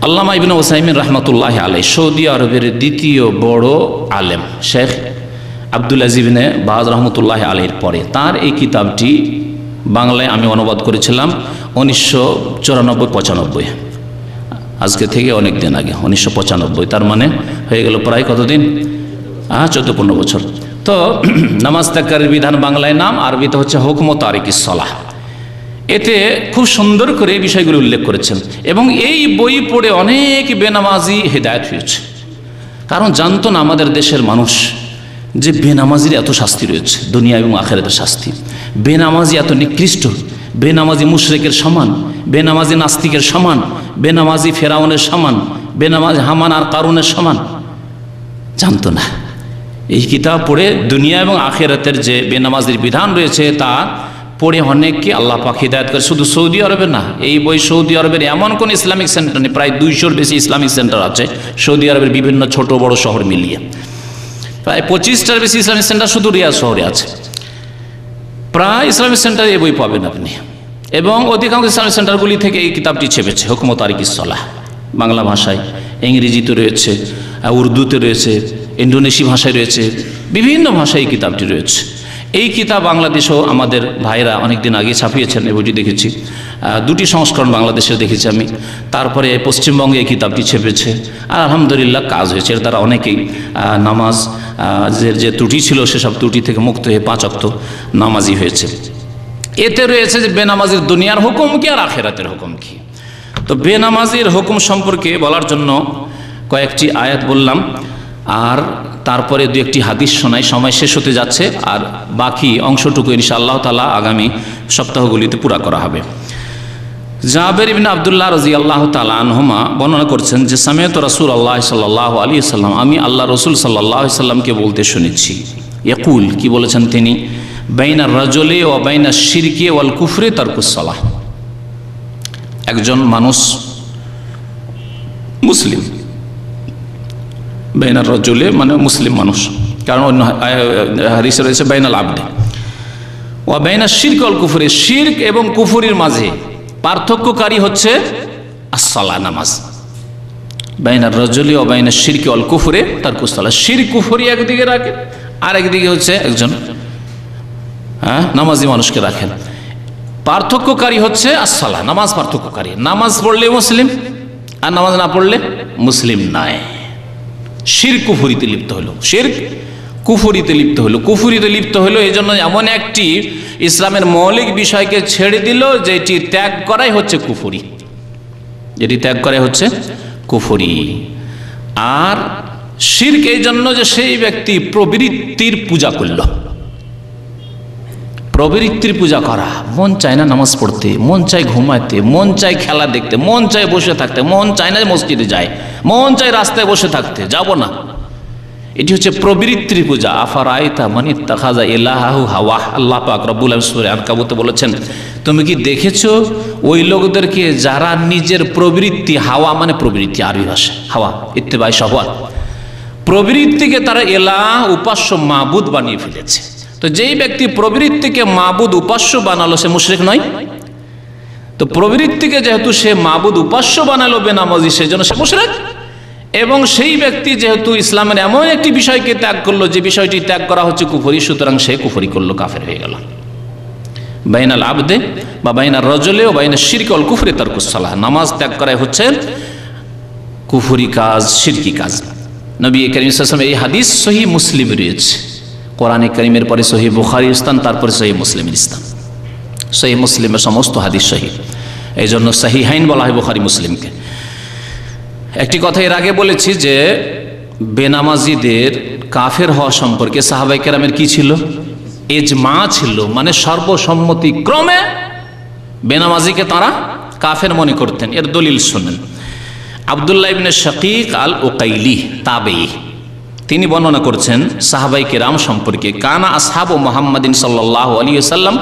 আল্লামা ইবনে উসাইমিন রাহমাতুল্লাহ আলাইহি সৌদি আরবের দ্বিতীয় বড় আলেম শেখ আব্দুল আজিজ ইবনে বাজ রহমতুল্লাহ আলাইহির পরে তার এই কিতাবটি বাংলায় আমি অনুবাদ করেছিলাম 1994-95, আজকে থেকে অনেক দিন আগে 1995, তার মানে হয়ে গেল প্রায় কতদিন, 14-15 বছর। তো নামাজ ত্যাগের বিধান বাংলায় নাম, আরবিতে হচ্ছে হুকম তারিকিস সালাহ। এতে খুব সুন্দর করে এই বিষয়গুলো উল্লেখ করেছেন এবং এই বই পড়ে অনেক বেনামাজি হেদায়েত হয়েছে। কারণ জানতো না আমাদের দেশের মানুষ যে বেনামাজির এত শাস্তি রয়েছে, দুনিয়া এবং আখিরাতের শাস্তি। বেনামাজি এত নিকৃষ্ট, বেনামাজি মুশরিকের সমান, বেনামাজি নাস্তিকের সমান, বেনামাজি ফেরাউনের সমান, বেনামাজি হামান আর কারুনের সমান, জানতো না। এই কিতাব পড়ে দুনিয়া এবং আখিরাতের যে বেনামাজির বিধান রয়েছে তা পড়ে অনেককে আল্লাহ পাক হিদায়াত করে। শুধু সৌদি আরবে না, এই বই সৌদি আরবের এমন কোন ইসলামিক সেন্টার নেই, প্রায় 200-র বেশি ইসলামিক সেন্টার আছে সৌদি আরবের বিভিন্ন ছোট বড় শহর মিলিয়ে। প্রায় 25টার বেশি ইসলামিক সেন্টার শুধু রিয়াদ শহরে আছে। প্রায় ইসলামিক সেন্টারে এই বই পাবেন আপনি, এবং অধিকাংশ ইসলামিক সেন্টারগুলি থেকে এই কিতাবটি ছেপেছে হুকম তারিকিস সালাহ। বাংলা ভাষায়, ইংরেজিতে রয়েছে, উর্দুতে রয়েছে, ইন্দোনেশি ভাষায় রয়েছে, বিভিন্ন ভাষায় এই কিতাবটি রয়েছে। এই কিতাব বাংলাদেশেও আমাদের ভাইরা অনেকদিন আগে ছাপিয়েছেন, এই বইটি দেখেছি, 2টি সংস্করণ বাংলাদেশে দেখেছি আমি। তারপরে পশ্চিমবঙ্গে এই কিতাবটি ছেপেছে, আর আলহামদুলিল্লাহ কাজ হয়েছে। এর দ্বারা অনেকেই নামাজ যে ত্রুটি ছিল সেসব ত্রুটি থেকে মুক্ত হয়ে 5 ওয়াক্ত নামাজি হয়েছে। এতে রয়েছে যে বেনামাজির দুনিয়ার হুকুম কি আর আখিরাতের হুকুম কি। তো বেনামাজির হুকুম সম্পর্কে বলার জন্য কয়েকটি আয়াত বললাম, আর তারপরে 2-1টি হাদিস শোনাই। সময় শেষ হতে যাচ্ছে, আর বাকি অংশটুকু ইনশাআল্লাহ তাআলা আগামী সপ্তাহগুলিতে পুরা করা হবে। জাবের ইবনে আব্দুল্লাহ রাদিয়াল্লাহু তাআলা আনহুমা বর্ণনা করছেন যে সামিআতু রাসূলুল্লাহ সাল্লাল্লাহু আলাইহি ওয়াসাল্লাম, আমি আল্লাহ রাসূল সাল্লাল্লাহু আলাইহি ওয়াসাল্লামকে বলতে শুনেছি। ইয়াকুল, কি বলেছেন তিনি, বাইনার রাজুলি ওয়া বাইনাশ শিরকি ওয়াল কুফরি তারকুস সালাহ। একজন মানুষ মুসলিম, বাইনার রাজুলি মানে মুসলিম মানুষ, কারণ অন্য হাদিসে রয়েছে বাইনাল আবদে, ওয়া বাইনাশ শিরকি ওয়াল কুফরি, শিরক এবং কুফরির মাঝে পার্থক্যকারী হচ্ছে as-সালাহ, নামাজ। বাইনার রাজুলি ওয়া বাইনাশ শিরকি ওয়াল কুফরি তারকুস সালাহ। শিরক কুফরি একদিকে রাখে, আর একদিকে হচ্ছে একজন নামাজি মানুষকে রাখেন। পার্থক্যকারী হচ্ছে as-সালাহ, নামাজ পার্থক্যকারী। নামাজ পড়লে মুসলিম, আর নামাজ না পড়লে মুসলিম নয়। শিরক কুফরিতে লিপ্ত হলো, শিরক কুফরিতে লিপ্ত হলো, কুফরিতে লিপ্ত হলো। এই জন্য এমন একটি ইসলামের মৌলিক বিষয়কে ছেড়ে দিল যেটি ত্যাগ করাই হচ্ছে কুফরি, যেটি ত্যাগ করাই হচ্ছে কুফরি। আর শিরক এই জন্য যে সেই ব্যক্তি প্রবৃত্তির পূজা করল। প্রবৃত্তির পূজা করা, মন চায় না নামাজ পড়তে, মন চায় ঘুমাইতে, মন চায় খেলা দেখতে, মন চায় বসে থাকতে, মন চায় না মসজিদে যায়, মন চায় রাস্তায় বসে থাকতে, যাব না। এটি হচ্ছে প্রবৃত্তির পূজা। আফারাইতা মান ইত্তাখাযা ইলাহাহু হাওয়া। আল্লাহ পাক রব্বুল আলামিন সূরা আনকাবুতে বলেছেন, তুমি কি দেখেছো ওই লোকদেরকে যারা নিজের প্রবৃত্তি, হাওয়া মানে প্রবৃত্তি, আরবি ভাষা হাওয়া, ইত্তেবাই শাহওয়াত, প্রবৃত্তিকে তারা ইলাহ, উপাস্য, মাবুদ বানিয়ে ফেলেছে। তো যেই ব্যক্তি প্রবৃত্তিকে মাবুদ, উপাস্য বানালো সে মুশরিক নয়? তো প্রবৃত্তিকে যেহেতু সে মাবুদ, উপাস্য বানালো বেনামাজি, সেজন্য সে মুশরিক। এবং সেই ব্যক্তি যেহেতু ইসলামের এমন একটি বিষয়কে ত্যাগ করলো যে বিষয়টি ত্যাগ করা হচ্ছে কুফরি, সুতরাং সে কুফরি করলো, কাফের হয়ে গেল। বাইনাল আবদে বা বাইনার রাজুলি ও বাইনাশ শিরকি ওয়াল কুফরি তারকুস সালাহ। নামাজ ত্যাগ করাই হচ্ছে কুফরি কাজ, শিরকি কাজ। নবী করিম সাল্লাল্লাহু আলাইহি ওয়াসাল্লাম এই হাদিস সহিহ মুসলিম রয়েছে। কোরআনে কারীমের পরে সহিহ বুখারীর স্থান, তারপরে সহিহ মুসলিমের স্থান। সহিহ মুসলিমের সমস্ত হাদিস সহিহ, এই জন্য সহিহাইন বলা হয় বুখারী মুসলিমকে। একটি কথা এর আগে বলেছি যে বেনামাজিদের কাফের হওয়া সম্পর্কে সাহাবায়ে কেরামের কি ছিল, ইজমা ছিল, মানে সর্বসম্মতি ক্রমে বেনামাজিকে তারা কাফের মনে করতেন। এর দলিল শুনেন। আব্দুল্লাহ ইবনে শাকীক আল উকাইলি তাবেঈ, তিনি বর্ণনা করছেন সাহাবায়ে কেরাম সম্পর্কে, কানা আসহাবু মুহাম্মাদিন সাল্লাল্লাহু আলাইহি ওয়াসাল্লাম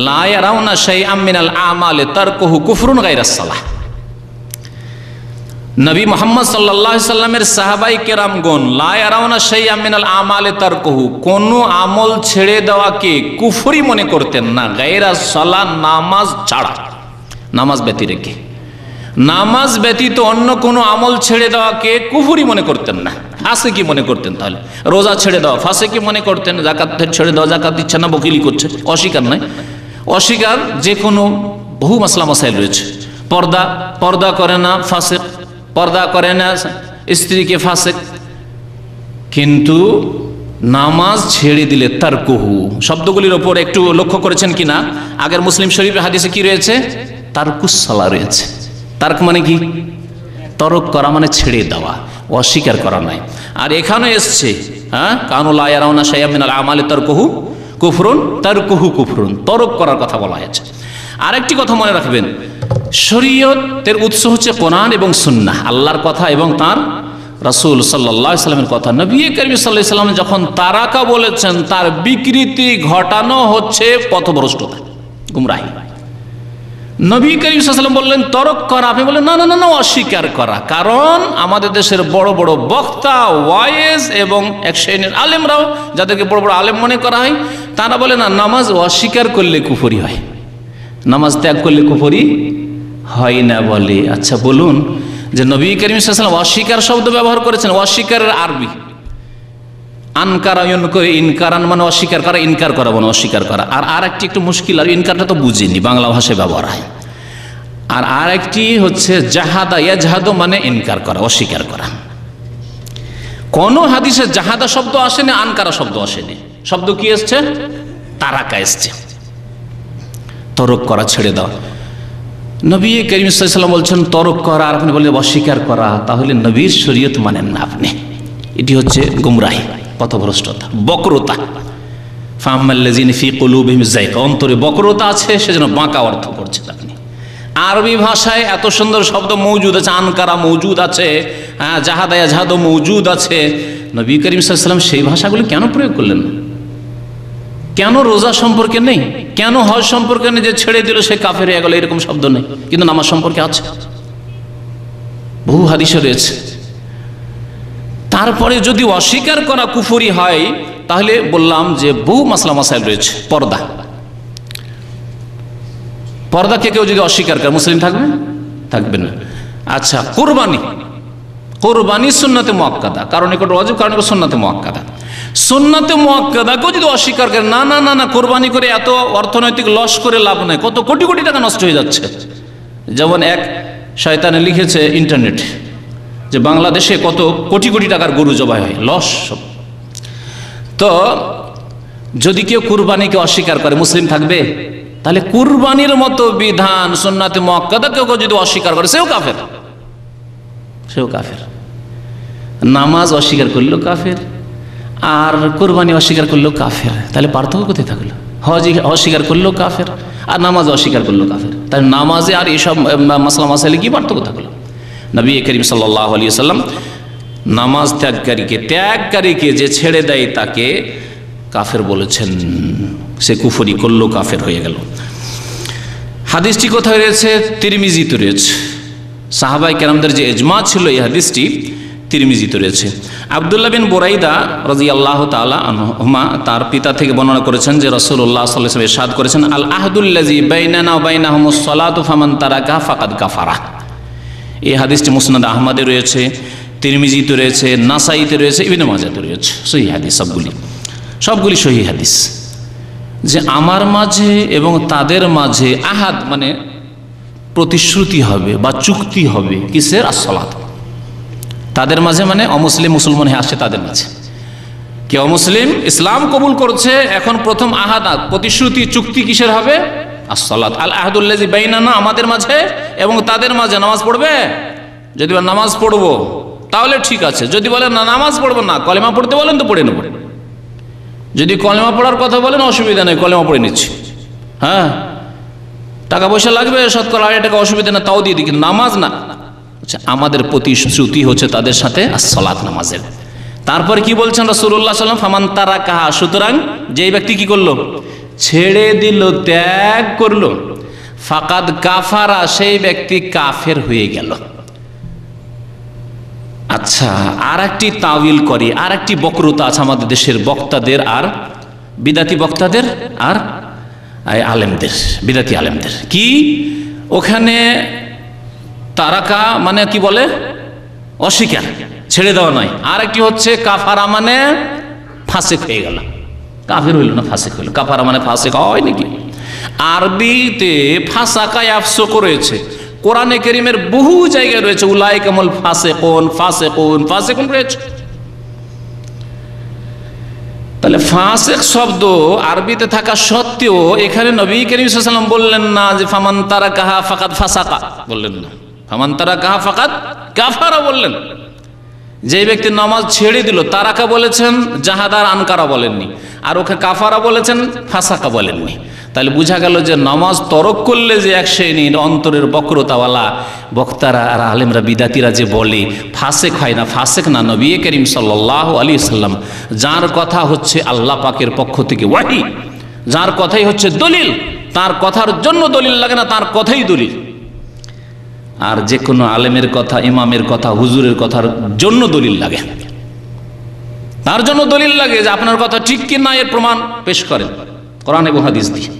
লা ইয়ারাউনা শাইআম মিনাল আমালি তারকুহু কুফরুন গায়রাস সালাহ। নবী মুহাম্মদ সাল্লাল্লাহু আলাইহি সাল্লামের সাহাবায়ে কেরামগণ লা ইয়ারাউনা শাইআম মিনাল আমালি তারকুহু, কোন আমল ছেড়ে দেওয়াকে কুফরি মনে করতেন না, গায়রাস সালাহ, নামাজ ছাড়া, নামাজ ব্যতি রেখে। নামাজ ব্যতীত অন্য কোনো আমল ছেড়ে দেওয়াকে কুফরি মনে করতেন না, ফাসিকি মনে করতেন। তাহলে রোজা ছেড়ে দেওয়া ফাসিকি মনে করতেন, যাকাত ছেড়ে দেওয়া, যাকাত দিচ্ছে না, বকিলি করছে, অস্বীকার নয়। অস্বীকার যে কোনো বহু মাসলা মাসাইল রয়েছে। পর্দা করে না ফাসিক, পর্দা করে না স্ত্রীকে ফাসিক। কিন্তু নামাজ ছেড়ে দিলে তারকুহু, শব্দগুলির ওপর একটু লক্ষ্য করেছেন কিনা? আগের মুসলিম শরীফের হাদিসে কি রয়েছে? তারকুস সালাহ রয়েছে। তার্ক মানে কি? তরক করা মানে ছেড়ে দেওয়া, অস্বীকার করা নয়। আর এখানে এসছে কানু লা ইয়ারাউনা শাইআম মিনাল আমালি তারকুহু কুফরুন, তারকুহু কুফরুন, তরক করার কথা বলা হয়েছে। আরেকটি কথা মনে রাখবেন, শরীয়তের উৎস হচ্ছে কোরআন এবং সুন্নাহ, আল্লাহর কথা এবং তার রাসূল সাল্লাল্লাহু আলাইহি সাল্লামের কথা। নবী করিম সাল্লাল্লাহু আলাইহি সাল্লাম যখন তারাকা বলেছেন, তার বিকৃতি ঘটানো হচ্ছে পথভ্রষ্টতা, গুমরাহি। নবী করিম সাল্লাল্লাহু আলাইহি সাল্লাম বললেন তরক করা, আপনি বললেন না না না না, অস্বীকার করা। কারণ আমাদের দেশের বড় বড় বক্তা, ওয়াইজ এবং এক শ্রেণীর আলেমরাও, যাদেরকে বড় বড় আলেম মনে করা হয়, তারা বলে না, নামাজ অস্বীকার করলে কুফরি হয়, নামাজ ত্যাগ করলে কুফরি হয় না বলে। আচ্ছা বলুন, যে নবী করিম সাল্লাল্লাহু আলাইহি সাল্লাম অস্বীকার শব্দ ব্যবহার করেছেন, অস্বীকারের আরবি আনকারায়ন করে, ইনকারান মানে অস্বীকার করা, ইনকার করা মানে অস্বীকার করা। আর একটি একটু মুশকিল, আর ইনকারটা তো বুঝিনি, বাংলা ভাষায় ব্যবহার হয়। আর একটি হচ্ছে জাহাদা, ইয়াজহাদু মানে ইনকার করা, অস্বীকার করা। কোন হাদিসে জাহাদা শব্দ আসেনি, আনকারা শব্দ আসেনি। শব্দ কি এসছে? তারাকা এসছে, তরক করা, ছেড়ে দাও। নবী করিম সাল্লাল্লাহু আলাইহি সাল্লাম বলছেন তরক করা, আর আপনি বললেন অস্বীকার করা, তাহলে নবীর শরীয়ত মানেন না আপনি। এটি হচ্ছে গুমরাহি, পথভ্রষ্টতা, বক্রতা। ফাম্মাল্লাযিনা ফি কুলুবিহিম যায়গ, অন্তরে বক্রতা আছে, সেজন্য বাঁকা অর্থ করছেন আপনি। আরবি ভাষায় এত সুন্দর শব্দ মৌজুদ আছে, আনকারা মৌজুদ আছে, জাহাদা ইয়াজহাদু মৌজুদ আছে। নবী করিম সাল্লাল্লাহু আলাইহি সাল্লাম সেই ভাষাগুলি কেন প্রয়োগ করলেন না? কেন রোজা সম্পর্কে নেই, কেন হজ সম্পর্কে নেই, যে ছেড়ে দিল সে কাফের হয়ে গেল, এরকম শব্দ নেই, কিন্তু নামাজ সম্পর্কে আছে, বহু হাদিসে রয়েছে। তারপরে যদি অস্বীকার করা কুফরি হয়, তাহলে বললাম যে বহু মাসলা মাসাইল রয়েছে। পর্দাকে কেউ যদি অস্বীকার করে, মুসলিম থাকবে? থাকবে না। আচ্ছা, কোরবানি সুন্নাতে মুআক্কাদা, কারণ এটা ওয়াজিব, কারণ এটা সুন্নাতে মুআক্কাদা। সুন্নাতে মুআক্কাদাকেও যদি অস্বীকার করে, না না না না, কোরবানি করে এত অর্থনৈতিক লস করে লাভ নাই, কত কোটি কোটি টাকা নষ্ট হয়ে যাচ্ছে। যেমন এক শয়তানে লিখেছে ইন্টারনেটে যে বাংলাদেশে কত কোটি কোটি টাকার গরু জবাই হয়, লস সব। তো যদি কেউ কুরবানিকে অস্বীকার করে, মুসলিম থাকবে? তাহলে কুরবানির মতো বিধান সুন্নাতে মুআক্কাদা কেউ যদি অস্বীকার করে, সেও কাফের, সেও কাফের। নামাজ অস্বীকার করলেও কাফের, আর কুরবানি অস্বীকার করলেও কাফের। তাহলে পার্থক্য কোথায় থাকলো? হজ অস্বীকার করলেও কাফের, আর নামাজ অস্বীকার করলেও কাফের। তাহলে নামাজে আর এইসব মাসলা মাসাইলে কি পার্থক্য থাকলো? নবী করিম সাল্লাল্লাহু আলাইহি ওয়াসাল্লাম নামাজ ত্যাগকারীকে যে ছেড়ে দেয় তাকে কাফের বলেছেন, সে কুফরি করলো, কাফের হয়ে গেল। হাদিসটি কোথায় রয়েছে? তিরমিজিতে রয়েছে। সাহাবায়ে কেরামদের যে ইজমা ছিল, এই হাদিসটি তিরমিজিতে রয়েছে। আব্দুল্লাহ বিন বুরাইদা রাদিয়াল্লাহু তাআলা আনহুমা তার পিতা থেকে বর্ণনা করেছেন যে রাসূলুল্লাহ সাল্লাল্লাহু আলাইহি ওয়াসাল্লাম ইরশাদ করেছেন, আল আহদুল্লাযী বাইনানা ওয়া বাইনাহুমুস সালাতু ফামান তারাকাহা ফাকাদ কাফারা। এই হাদিসটি মুসনাদ আহমদে রয়েছে, তিরমিজিতে রয়েছে, নাসাইতে রয়েছে, ইবনে মাজাতে রয়েছে। সহিহ হাদিস, সবগুলি সহিহ হাদিস। যে আমার মাঝে এবং তাদের মাঝে আহাদ মানে প্রতিশ্রুতি হবে বা চুক্তি হবে, কিসের? আসসালাত। তাদের মাঝে মানে অমুসলিম মুসলমান হয়ে আসছে তাদের মাঝে। কে অমুসলিম ইসলাম কবুল করছে, এখন প্রথম আহাদ, প্রতিশ্রুতি, চুক্তি কিসের হবে? আসসালাত। আল আহদুল্লাযী বাইনানা, আমাদের মাঝে এবং তাদের মাঝে নামাজ পড়বে। যদি বলেন নামাজ পড়বো, তাহলে ঠিক আছে। যদি বলেন না নামাজ পড়বো না, কলেমা পড়তে বলেন তো পড়ে নেব। যদি কলেমা পড়ার কথা বলেন, অসুবিধা নেই, কলেমা পড়ে নিচ্ছি। হ্যাঁ, টাকা পয়সা লাগবে, শতকরা 1,000 টাকা, অসুবিধা না, তাও দিয়ে দিই, কিন্তু নামাজ না। আচ্ছা, আমাদের প্রতিশ্রুতি হচ্ছে তাদের সাথে আসসালাত, নামাজের। তারপরে কি বলছেন রাসূলুল্লাহ সাল্লাল্লাহু আলাইহি ওয়াসাল্লাম? ফামান তারাকাহা, সুতরাং যেই ব্যক্তি কি করলো? ছেড়ে দিল, ত্যাগ করলো, ফাকাদ কাফারা, সেই ব্যক্তি কাফের হয়ে গেল। আচ্ছা, আর একটি তাওয়িল করি, আর একটি বক্রতা আছে আমাদের দেশের বক্তাদের, আর বিদাতি বক্তাদের, আর আলেমদের, বিদাতি আলেমদের। কি? ওখানে তারাকা মানে কি বলে, অস্বীকার, ছেড়ে দেওয়া নয়। আর একটি হচ্ছে কাফারা মানে ফাসিক হয়ে গেল, কাফির হইল না ফাসিক হইল। কাফারা মানে ফাসিক হয় নাকি? আরবিতে ফাসাকা ইয়াফসুক রয়েছে, কোরআনে কারীমের বহু জায়গায় রয়েছে উলাইকামুল ফাসিকুন, ফাসিকুন, ফাসিকুন রয়েছে। তাহলে ফাসিক শব্দ আরবিতে থাকা সত্ত্বেও এখানে নবী করিম সাল্লাল্লাহু আলাইহি ওয়াসাল্লাম বললেন না যে ফামান তারাকাহা ফাকাদ ফাসাকা, বললেন না। ফামান তারাকাহা ফাকাদ কাফারা বললেন। যে ব্যক্তি নামাজ ছেড়ে দিল, তারাকা বলেছেন, জাহাদার আনকারা বলেননি, আর ওকে কাফারা বলেছেন, ফাসাকা বলেননি। তাহলে বোঝা গেল যে নামাজ তরক করলে যে এক শ্রেণীর অন্তরের বক্রতাওয়ালা বক্তারা আর আলেমরা বিদাতিরা যে বলে ফাসেক হয় না, ফাসেক না। নবী করিম সাল্লাল্লাহু আলাইহি সাল্লাম যার কথা হচ্ছে আল্লাহ পাকের পক্ষ থেকে ওয়াহি, যার কথাই হচ্ছে দলিল, তার কথার জন্য দলিল লাগে না, তার কথাই দলিল। আর যে কোনো আলেমের কথা, ইমামের কথা, হুজুরের কথার জন্য দলিল লাগে, তার জন্য দলিল লাগে যে আপনার কথা ঠিক কি না এর প্রমাণ পেশ করেন কোরআন এবং হাদিস দিয়ে।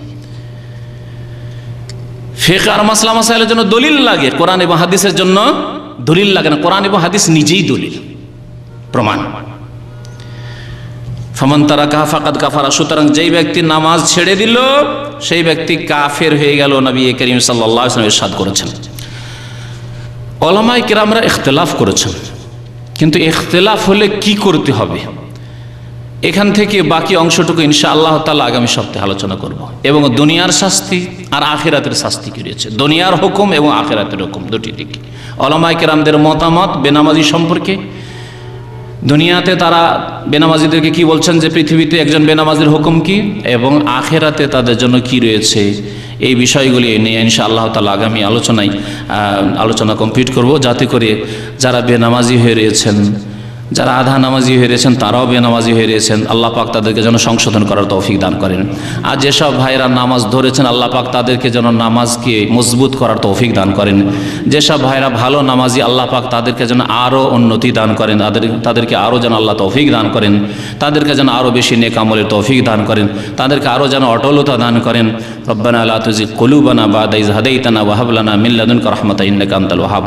ফিকহ আর মাসলা মাসাইলের জন্য দলিল লাগে, কোরআন এবং হাদিসের জন্য দলিল লাগে না। কোরআন এবং হাদিস নিজেই দলিল, প্রমাণ। ফামান তারাকাহা ফাকাদ কাফারা, সুতরাং যেই ব্যক্তি নামাজ ছেড়ে দিল সেই ব্যক্তি কাফের হয়ে গেল, নবী করিম সাল্লাল্লাহু আলাইহি ওয়াসাল্লাম ইরশাদ করেছেন। উলামায়ে কেরামরা ইখতিলাফ করেছেন, কিন্তু ইখতিলাফ হলে কি করতে হবে, এখান থেকে বাকি অংশটুকু ইনশাআল্লাহ তাআলা আগামী সপ্তাহে আলোচনা করব। এবং দুনিয়ার শাস্তি আর আখিরাতের শাস্তি কি রয়েছে, দুনিয়ার হুকুম এবং আখিরাতের হুকুম দুটি দিক। উলামায়ে কেরামদের মতামত বেনামাজি সম্পর্কে, দুনিয়াতে তারা বেনামাজিদেরকে কি বলছেন যে পৃথিবীতে একজন বেনামাজির হুকুম কি, এবং আখিরাতে তাদের জন্য কি রয়েছে, এই বিষয়গুলি নিয়ে ইনশাআল্লাহ তাআলা আগামী আলোচনা কমপ্লিট করব, যাতে করে যারা বেনামাজি হয়ে রয়েছেন, যারা আধা নামাজি হয়ে রয়েছেন, তারাও বেনামাজি হয়ে রয়েছেন, আল্লাহ পাক তাদেরকে যেন সংশোধন করার তৌফিক দান করেন। আর যেসব ভাইরা নামাজ ধরেছেন, আল্লাহ পাক তাদেরকে যেন নামাজকে মজবুত করার তৌফিক দান করেন। যেসব ভাইরা ভালো নামাজি, আল্লাহ পাক তাদেরকে যেন আরও উন্নতি দান করেন, তাদেরকে আরও যেন আল্লাহ তৌফিক দান করেন, তাদেরকে যেন আরও বেশি নেক আমলের তৌফিক দান করেন, তাদেরকে আরও যেন অটলতা দান করেন। রব্বানা লা তুজিগ কুলুবানা বাদা ইয হাদাইতানা ওয়া হাব লানা মিন লাদুনকা রাহমাতান ইন্নাকা আনতাল ওয়াহ্হাব।